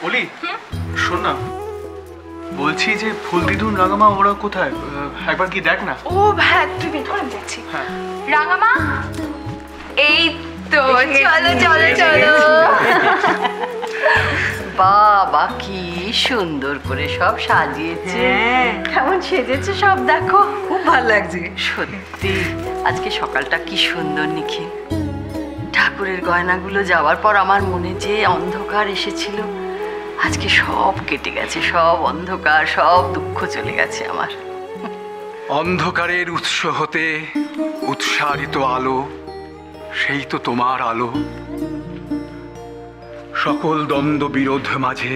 ওলি শোন না, বলছি যে ফুল দিদুন রাঙামা ওরা কোথায়, একবার কি দেখ না। ও হ্যাঁ, তুই বের করে দেখছি। রাঙামা, এই তো চলো চলো চলো। বাবা কি সুন্দর করে সব সাজিয়েছে, কেমন সেজেছে সব দেখো, খুব ভালো লাগছে সত্যি। আজকে সকালটা কি সুন্দর নিখিল। ঠাকুরের গয়নাগুলো যাওয়ার পর আমার মনে যে অন্ধকার এসেছিল, আজকে সব কেটে গেছে, সব অন্ধকার, সব দুঃখ চলে গেছে আমার। অন্ধকারের উৎস হতে উৎসারিত আলো, সেই তো তোমার আলো। সকল দ্বন্দ্ব বিরোধ মাঝে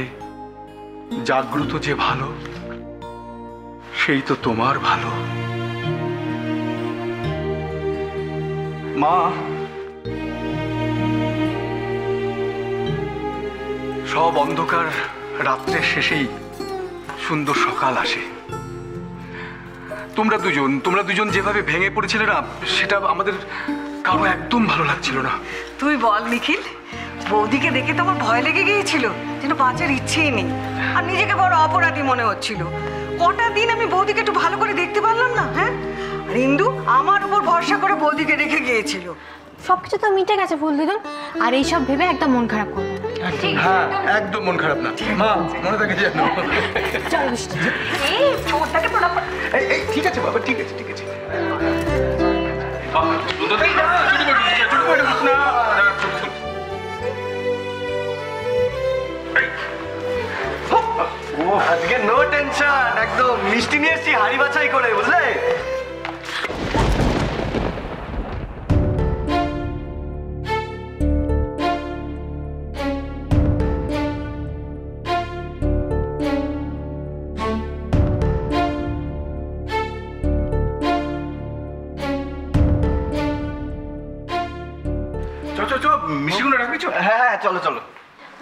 জাগ্রত যে ভালো, সেই তো তোমার ভালো। মা, সব অন্ধকার রাত্রের শেষেই সুন্দর সকাল আসে। তোমরা দুজন যেভাবে ভেঙে পড়েছিলে না, সেটা আমাদের কারো একদম ভালো লাগছিল না। তুই বল নিখিল, বৌদিকে দেখে তো আমার ভয় লেগে গিয়েছিল, যেন বাঁচার ইচ্ছেই নেই, আর নিজেকে বড় অপরাধী মনে হচ্ছিল। কটা দিন আমি বৌদিকে একটু ভালো করে দেখতে পারলাম না। হ্যাঁ, আর ইন্দু আমার উপর ভরসা করে বৌদিকে রেখে গিয়েছিল। সবকিছু তো মিটে গেছে ফুল দিদুন, আর এইসব ভেবে একদম মন খারাপ করবে না। হ্যাঁ, একদম মন খারাপ না মা, মনে থাকে যেন। চলো বৃষ্টি। এই চোরটাকে প্রণাম। এই ঠিক আছে বাবা, ঠিক আছে ঠিক আছে। আজকে নো টেনশন, একদম মিষ্টি নিয়ে এসছি হাড়ি বাছাই করে, বুঝলে? মিষ্টিগুলো রাখবি? হ্যাঁ হ্যাঁ, চলো চলো।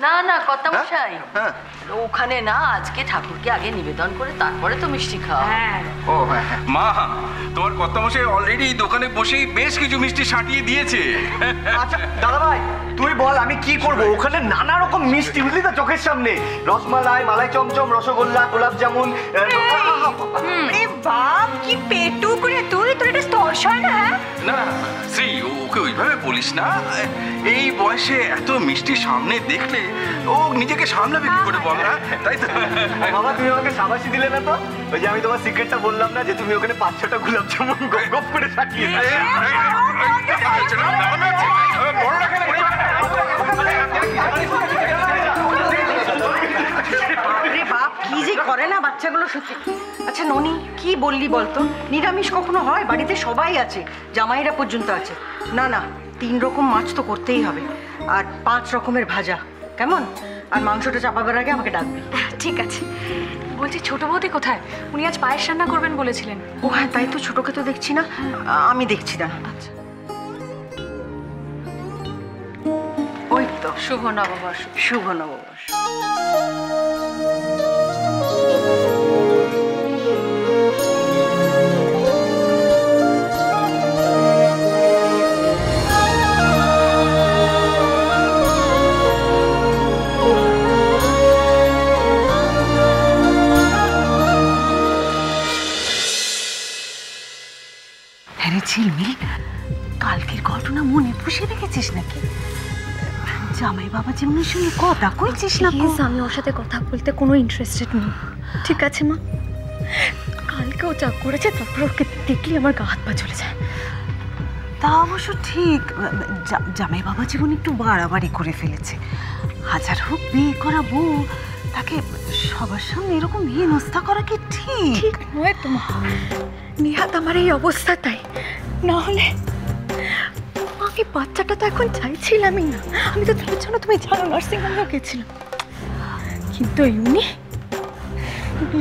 না না কর্তামশাই, হ্যাঁ ওখানে না আজকে ঠাকুরকে আগে নিবেদন করে তারপরে তো মিষ্টি খাওয়া। হ্যাঁ ও হ্যাঁ হ্যাঁ। মা, তোমার কর্তামশাই অলরেডি দোকানে বসেই বেশ কিছু মিষ্টি সাটিয়ে দিয়েছে। আচ্ছা দাদা ভাই, তুই বল আমি কি করব? ওখানে নানা রকম মিষ্টি, বুঝলি তো, চোখের সামনে রসমালাই, মালাই চমচম, রসগোল্লা, গোলাপ জামুন। আরে বাপ, কি পেটু করে তুই, তোর এটা স্পর্শ হয় না? হ্যাঁ না শ্রী, ওকে ওইভাবে বলিস না। এই বয়সে এত মিষ্টি সামনে দেখলে ও নিজেকে সামলাবে কি করে বল না, তাই তো? বাবা তুমি আমাকে সাবাসি দিলে না তো? ওই যে আমি তোমার সিক্রেটটা বললাম না, যে তুমি ওখানে 5-6টা গোলাপ জামুন গপ গপ করে সাটিয়ে দাও। আরে বাপ, কি যে করে না বাচ্চাগুলো সত্যি। আচ্ছা ননি, কি বললি বলতো? নিরামিষ কখনো হয়? বাড়িতে সবাই আছে, জামাইরা পর্যন্ত আছে। না না, 3 রকম মাছ তো করতেই হবে, আর 5 রকমের ভাজা, কেমন? আর মাংসটা চাপাবার আগে আমাকে ডাকবি। ঠিক আছে। বলছি ছোট বৌদি কোথায়? উনি আজ পায়েস রান্না করবেন বলেছিলেন। ও হ্যাঁ, তাই তো, ছোটকে তো দেখছি না, আমি দেখছি না। আচ্ছা, ওই তো, শুভ নববর্ষ। শুভ নববর্ষ। হ্যাঁ ঝিলমিল, কালকের ঘটনা মনে পুষে রেখেছিস নাকি? জামাই বাবা যেমনের সঙ্গে কথা কইছিস না? প্লিজ, আমি ওর সাথে কথা বলতে কোনো ইন্টারেস্টেড নেই। ঠিক আছে মা, কালকে ও যা করেছে তারপর ওকে দেখলে আমার গা হাত পা চলে যায়। তা অবশ্য ঠিক, জামাই বাবা জীবন একটু বাড়াবাড়ি করে ফেলেছে। হাজার হোক বিয়ে করা বউ, তাকে সবার সামনে এরকম হেনস্থা করা কি ঠিক? ঠিক নয় তো মা, নিহাত আমার এই অবস্থা, তাই না হলে আমি বাচ্চাটা তো এখন চাইছিলামই না। আমি তো তোর জন্য, তুমি জানো, নার্সিংহোমেও গেছিলাম, কিন্তু উনি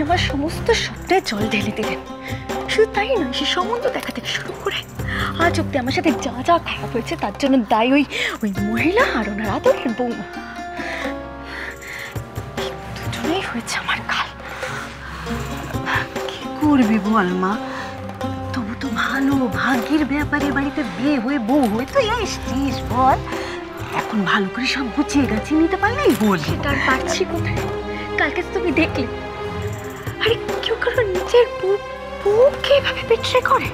আমার সমস্ত স্বপ্নে জল ঢেলে দিলেন। শুধু তাই নয়, সে সম্বন্ধ দেখা থেকে শুরু করে আজ অব্দি আমার সাথে যা যা খারাপ হয়েছে তার জন্য দায়ী ওই মহিলা আর ওনার আদরের বৌমা। দুজনেই হয়েছে আমার কাল। কি করবি বল মা, তবু তো ভালো ভাগ্যের ব্যাপারে বাড়িতে বিয়ে হয়ে বউ হয়ে তুই এসছিস, বল। এখন এখন ভালো করে সব গুছিয়ে গেছি নিতে পারলেই বলি। তার পারছি কোথায়? কালকে তো তুমি দেখলে। আরে কেউ কারো নিজের বউকে এভাবে বিট্রে করে?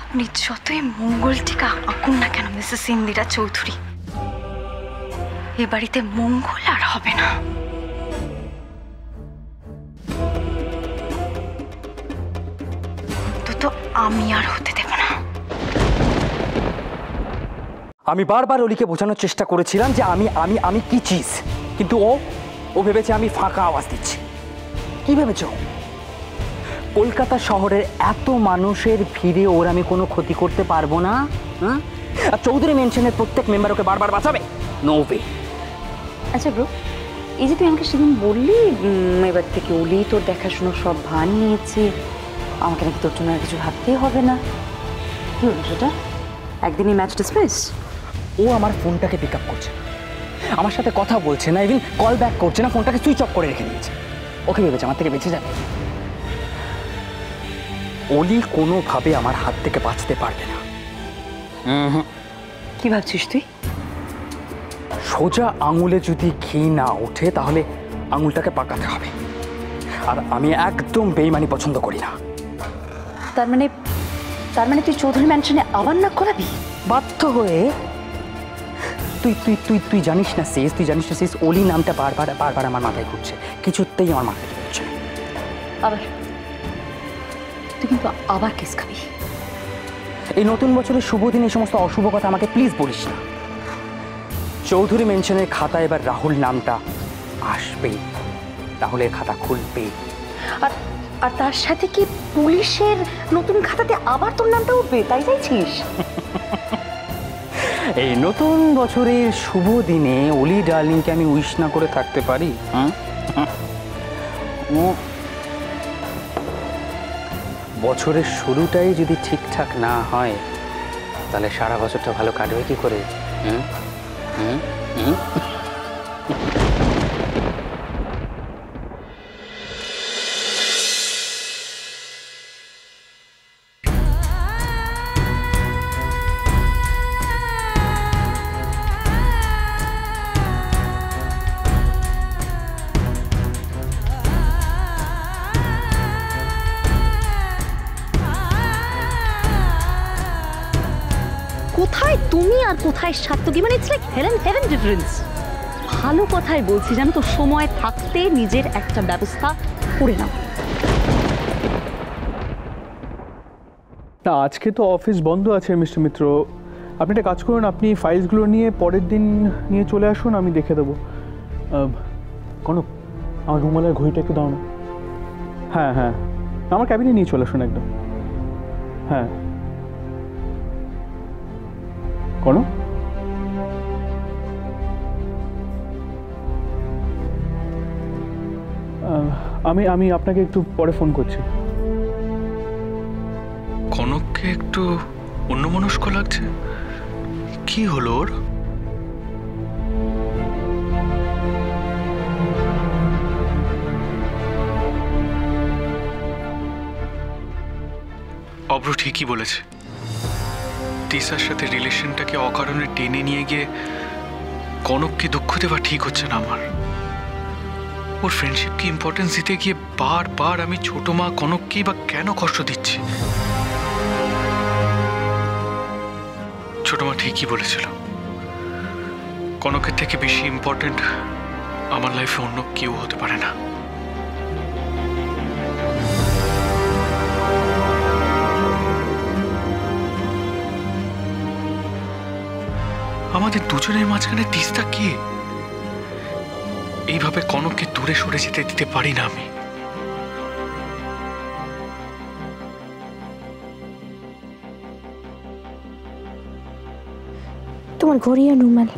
আপনি যতই মঙ্গল টিকা আঁকুন না কেন মিসেস ইন্দিরা চৌধুরী, এ বাড়িতে মঙ্গল আর হবে না। তো আমি আর হতে দেব না। আমি বারবার অলিকে বোঝানোর চেষ্টা করেছিলাম যে আমি আমি আমি কি চিজ, কিন্তু ও ভেবেছে আমি ফাঁকা আওয়াজ দিচ্ছি। কি ভেবেছ? কলকাতা শহরের এত মানুষের ভিড়ে ওর আমি কোনো ক্ষতি করতে পারবো না? আর চৌধুরী মেনশনের প্রত্যেক মেম্বার ওকে বারবার বাঁচাবে? No way. আচ্ছা ব্রো, এই যে তুই আমাকে সেদিন বললি এবার থেকে অলি তোর দেখাশোনা সব ভান নিয়েছে, আমাকে নাকি তোর জন্য আর কিছু ভাবতেই হবে না, কি হলো সেটা? একদিনই ম্যাচ ডিসমিস? ও আমার ফোনটাকে পিক আপ করছে না, আমার সাথে কথা বলছে না, ইভিন কল ব্যাক করছে না, ফোনটাকে সুইচ অফ করে রেখে দিয়েছে। ওকে ভেবেছে আমার থেকে বেঁচে যাবে। অলি কোনোভাবে আমার হাত থেকে বাঁচতে পারবে না। কি ভাবছিস তুই? সোজা আঙুলে যদি ঘি না ওঠে তাহলে আঙুলটাকে পাকাতে হবে, আর আমি একদম বেইমানি পছন্দ করি না। তার মানে তুই চৌধুরী ম্যানশনে আবার নাক গলাবি? বাধ্য হয়ে। তুই তুই তুই তুই জানিস না শেষ, অলি নামটা বারবার বারবার আমার মাথায় ঘুরছে, কিছুতেই আমার মাথায় ঘুরছে না। আবার তুই কিন্তু আবার কেস খাবি। এই নতুন বছরের শুভ দিন এই সমস্ত অশুভ কথা আমাকে প্লিজ বলিস না। চৌধুরী মেনশনের খাতা এবার রাহুল নামটা আসবেই, রাহুলের খাতা খুলবে। আর তার সাথে কি পুলিশের নতুন খাতাতে আবার তোর নামটা উঠবে, তাই চাইছিস? এই নতুন বছরের শুভ দিনে অলি ডার্লিংকে আমি উইশ না করে থাকতে পারি? বছরের শুরুটাই যদি ঠিকঠাক না হয় তাহলে সারা বছরটা ভালো কাটবে কি করে? কোথায় তুমি আর কোথায় সাত্তকী, মানে ইটস লাইক হেভেন ডিফারেন্স। ভালো কথাই বলছি, জানো তো, সময় থাকতে নিজের একটা ব্যবস্থা করে নাও। না, আজকে তো অফিস বন্ধ আছে মিস্টার মিত্র। আপনি একটা কাজ করুন, আপনি ফাইলসগুলো নিয়ে পরের দিন নিয়ে চলে আসুন, আমি দেখে দেবো। কনক, আমার রুমালের ঘড়িটা একটু দাও না। হ্যাঁ হ্যাঁ, আমার ক্যাবিনে নিয়ে চলে আসুন একদম। হ্যাঁ কনক, আমি আপনাকে একটু পরে ফোন করছি। কনককে একটু অন্যমনস্ক লাগছে, কি হলো ওর? অব্র ঠিকই বলেছে, তিসার সাথে রিলেশনটাকে অকারণে টেনে নিয়ে গিয়ে কনককে দুঃখ দেওয়া ঠিক হচ্ছে না আমার। ওর ফ্রেন্ডশিপকে ইম্পর্টেন্স দিতে গিয়ে বারবার আমি ছোট মা কনককেই বা কেন কষ্ট দিচ্ছি? ছোট মা ঠিকই বলেছিল, কনকের থেকে বেশি ইম্পর্টেন্ট আমার লাইফে অন্য কেউ হতে পারে না। আমাদের দুজনের মাঝখানে তিস্তা কে? এইভাবে কনককে দূরে সরে যেতে দিতে পারি না আমি। তোমার ঘড়ি আর রুমাল।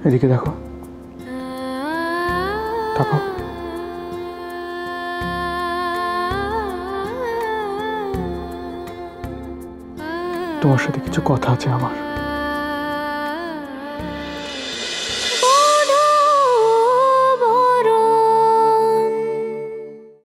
এদিকে দেখো, তাকাও। তোমার সাথে কিছু কথা আছে আমার।